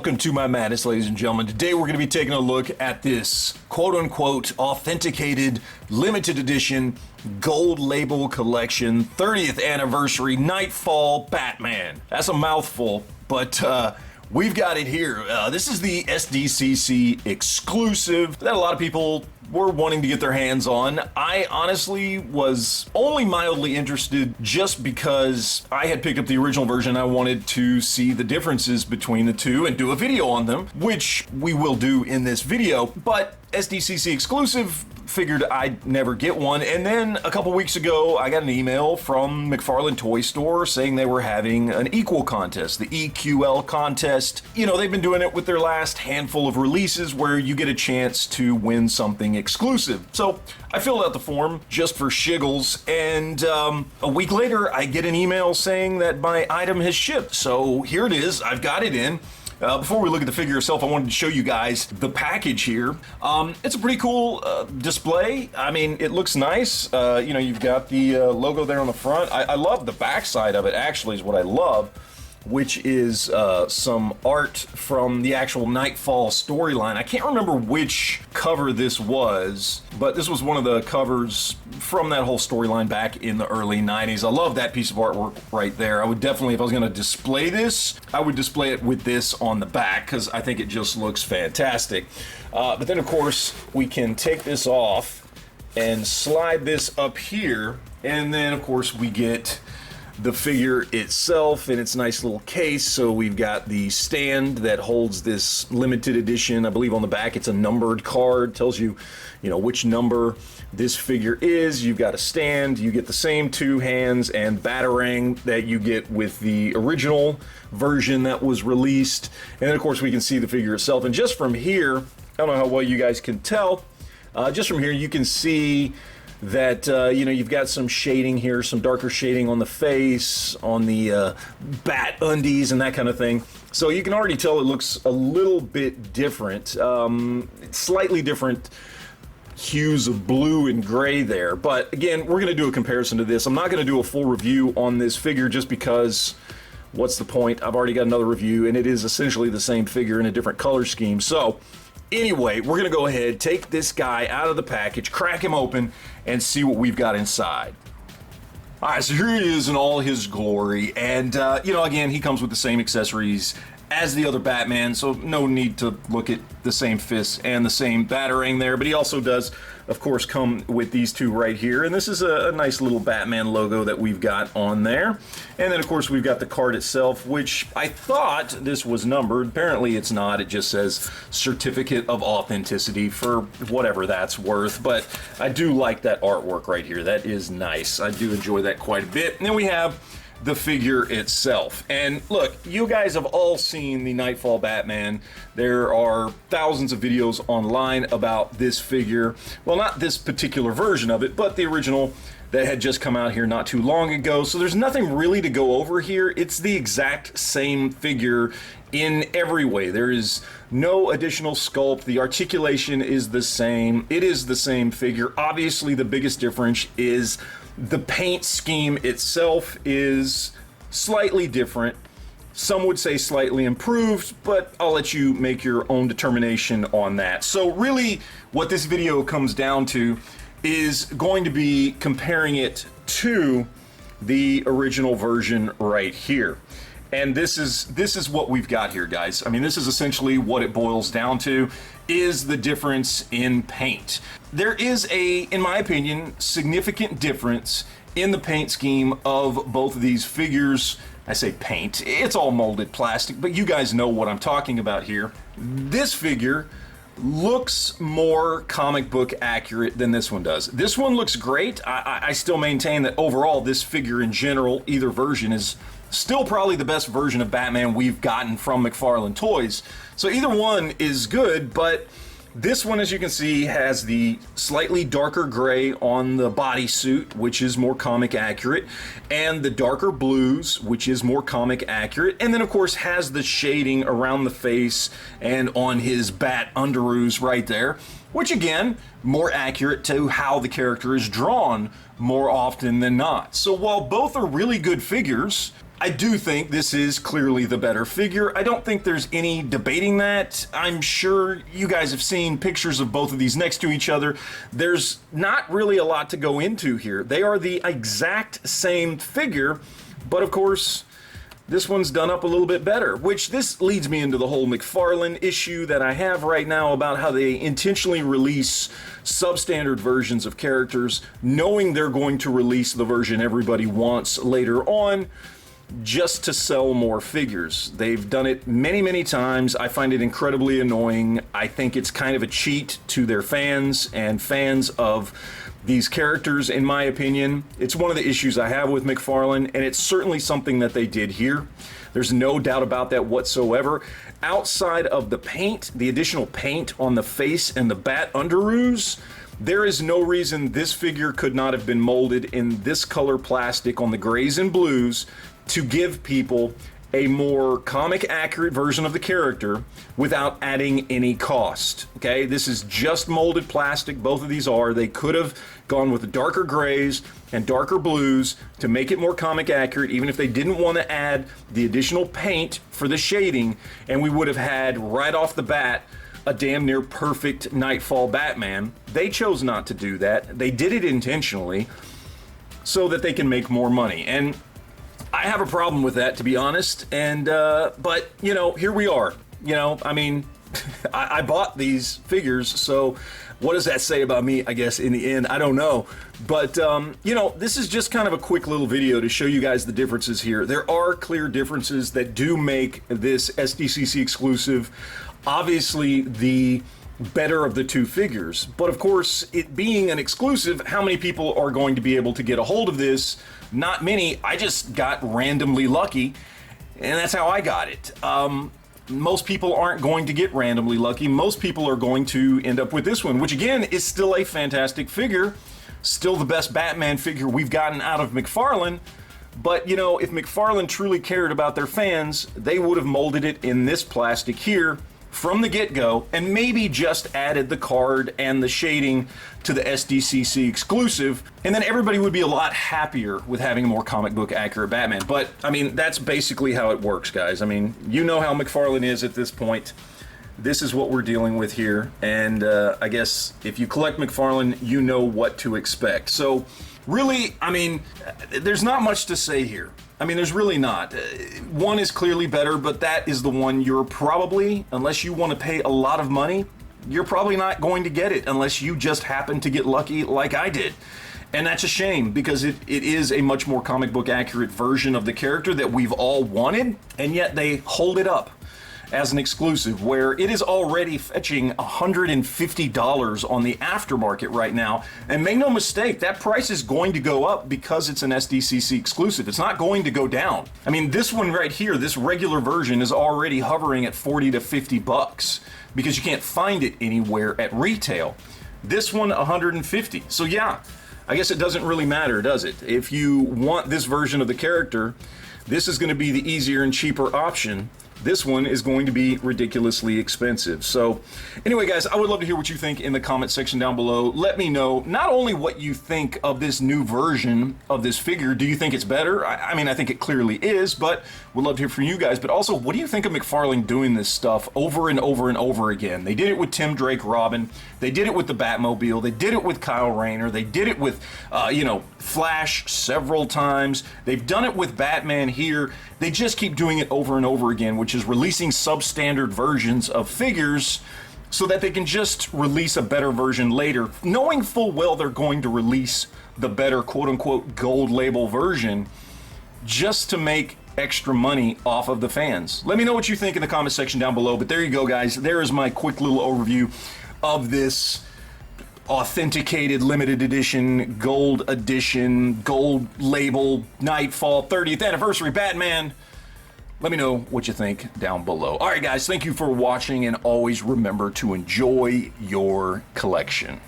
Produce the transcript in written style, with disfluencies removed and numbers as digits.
Welcome to my madness, ladies and gentlemen. Today we're going to be taking a look at this quote-unquote authenticated limited edition gold label collection 30th anniversary Knightfall Batman. That's a mouthful, but we've got it here. This is the SDCC exclusive that a lot of people were wanting to get their hands on. I honestly was only mildly interested just because I had picked up the original version. I wanted to see the differences between the two and do a video on them, which we will do in this video. But SDCC exclusive, figured I'd never get one. And then a couple weeks ago, I got an email from Mcfarlane Toy Store saying they were having an equal contest, the EQL contest. You know, they've been doing it with their last handful of releases where you get a chance to win something exclusive. So I filled out the form just for shiggles, and a week later, I get an email saying that my item has shipped. So here it is, I've got it in. Before we look at the figure itself, I wanted to show you guys the package here. It's a pretty cool display. I mean, it looks nice. You know, you've got the logo there on the front. I love the back side of it, actually, is what I love, which is some art from the actual Knightfall storyline. I can't remember which cover this was, but this was one of the covers from that whole storyline back in the early 90s. I love that piece of artwork right there. I would definitely, if I was going to display this, I would display it with this on the back because I think it just looks fantastic. But then, of course, we can take this off and slide this up here, and then, of course, we get the figure itself in its nice little case. So we've got the stand that holds this limited edition. I believe on the back it's a numbered card, tells you, you know, which number this figure is. You've got a stand, you get the same two hands and batarang that you get with the original version that was released. And then of course we can see the figure itself, and just from here, I don't know how well you guys can tell, just from here you can see that you know, you've got some shading here, some darker shading on the face, on the bat undies and that kind of thing. So you can already tell it looks a little bit different, slightly different hues of blue and gray there. But again, we're going to do a comparison to this. I'm not going to do a full review on this figure just because what's the point? I've already got another review and it is essentially the same figure in a different color scheme. So anyway, we're gonna go ahead, take this guy out of the package, crack him open, and see what we've got inside. All right, so here he is in all his glory, and you know, again, he comes with the same accessories as the other Batman, so no need to look at the same fists and the same batarang there, but he also does, of course, come with these two right here, and this is a nice little Batman logo that we've got on there. And then, of course, we've got the card itself, which I thought this was numbered. Apparently it's not. It just says Certificate of Authenticity for whatever that's worth, but I do like that artwork right here. That is nice. I do enjoy that quite a bit. And then we have the figure itself. And look, you guys have all seen the Knightfall Batman. There are thousands of videos online about this figure. Well, not this particular version of it, but the original that had just come out here not too long ago. So there's nothing really to go over here. It's the exact same figure in every way. There is no additional sculpt. The articulation is the same. It is the same figure. Obviously, the biggest difference is the paint scheme itself is slightly different. Some would say slightly improved, but I'll let you make your own determination on that. So really, what this video comes down to is going to be comparing it to the original version right here. And this is what we've got here, guys. I mean, this is essentially what it boils down to, is the difference in paint. There is a, in my opinion, significant difference in the paint scheme of both of these figures. I say paint, it's all molded plastic, but you guys know what I'm talking about here. This figure looks more comic book accurate than this one does. This one looks great. I still maintain that overall this figure in general, either version, is still probably the best version of Batman we've gotten from Mcfarlane Toys. So either one is good, but this one, as you can see, has the slightly darker gray on the bodysuit, which is more comic accurate, and the darker blues, which is more comic accurate, and then of course has the shading around the face and on his bat underoos right there, which again, more accurate to how the character is drawn more often than not. So while both are really good figures, I do think this is clearly the better figure. I don't think there's any debating that. I'm sure you guys have seen pictures of both of these next to each other. There's not really a lot to go into here. They are the exact same figure, but of course, this one's done up a little bit better, which this leads me into the whole Mcfarlane issue that I have right now about how they intentionally release substandard versions of characters, knowing they're going to release the version everybody wants later on, just to sell more figures. They've done it many, many times. I find it incredibly annoying. I think it's kind of a cheat to their fans and fans of these characters, in my opinion. It's one of the issues I have with Mcfarlane, and it's certainly something that they did here. There's no doubt about that whatsoever. Outside of the paint, the additional paint on the face and the bat underoos, there is no reason this figure could not have been molded in this color plastic on the grays and blues to give people a more comic accurate version of the character without adding any cost. Okay, this is just molded plastic. Both of these are. They could have gone with the darker grays and darker blues to make it more comic accurate, even if they didn't want to add the additional paint for the shading, and we would have had right off the bat a damn near perfect Knightfall Batman. They chose not to do that. They did it intentionally so that they can make more money. And I have a problem with that, to be honest, and but you know, here we are. You know, I mean, I bought these figures, so what does that say about me? I guess in the end, I don't know, but you know, this is just kind of a quick little video to show you guys the differences here. There are clear differences that do make this SDCC exclusive obviously the better of the two figures, but of course, it being an exclusive, how many people are going to be able to get a hold of this? Not many. I just got randomly lucky, and that's how I got it. Most people aren't going to get randomly lucky. Most people are going to end up with this one, which again is still a fantastic figure, still the best Batman figure we've gotten out of Mcfarlane. But you know, if Mcfarlane truly cared about their fans, they would have molded it in this plastic here from the get-go, and maybe just added the card and the shading to the SDCC exclusive, and then everybody would be a lot happier with having a more comic book accurate Batman. But I mean, that's basically how it works, guys. I mean, you know how Mcfarlane is at this point. This is what we're dealing with here, and I guess if you collect Mcfarlane, you know what to expect. So really, I mean, there's not much to say here. I mean, there's really not. One is clearly better, but that is the one you're probably, unless you want to pay a lot of money, you're probably not going to get it unless you just happen to get lucky like I did. And that's a shame, because it is a much more comic book accurate version of the character that we've all wanted, and yet they hold it up as an exclusive, where it is already fetching $150 on the aftermarket right now. And make no mistake, that price is going to go up because it's an SDCC exclusive. It's not going to go down. I mean, this one right here, this regular version, is already hovering at 40 to 50 bucks because you can't find it anywhere at retail. This one, 150. So yeah, I guess it doesn't really matter, does it? If you want this version of the character, this is going to be the easier and cheaper option. This one is going to be ridiculously expensive. So anyway, guys, I would love to hear what you think in the comment section down below. Let me know not only what you think of this new version of this figure. Do you think it's better? I mean, I think it clearly is, but would love to hear from you guys. But also, what do you think of Mcfarlane doing this stuff over and over and over again? They did it with Tim Drake Robin. They did it with the Batmobile. They did it with Kyle Rayner. They did it with, you know, Flash several times. They've done it with Batman here. They just keep doing it over and over again, which is releasing substandard versions of figures so that they can just release a better version later, knowing full well they're going to release the better quote-unquote gold label version just to make extra money off of the fans. Let me know what you think in the comment section down below. But there you go, guys. There is my quick little overview of this authenticated limited edition, gold edition, gold label, Knightfall 30th anniversary Batman. Let me know what you think down below. All right, guys, thank you for watching, and always remember to enjoy your collection.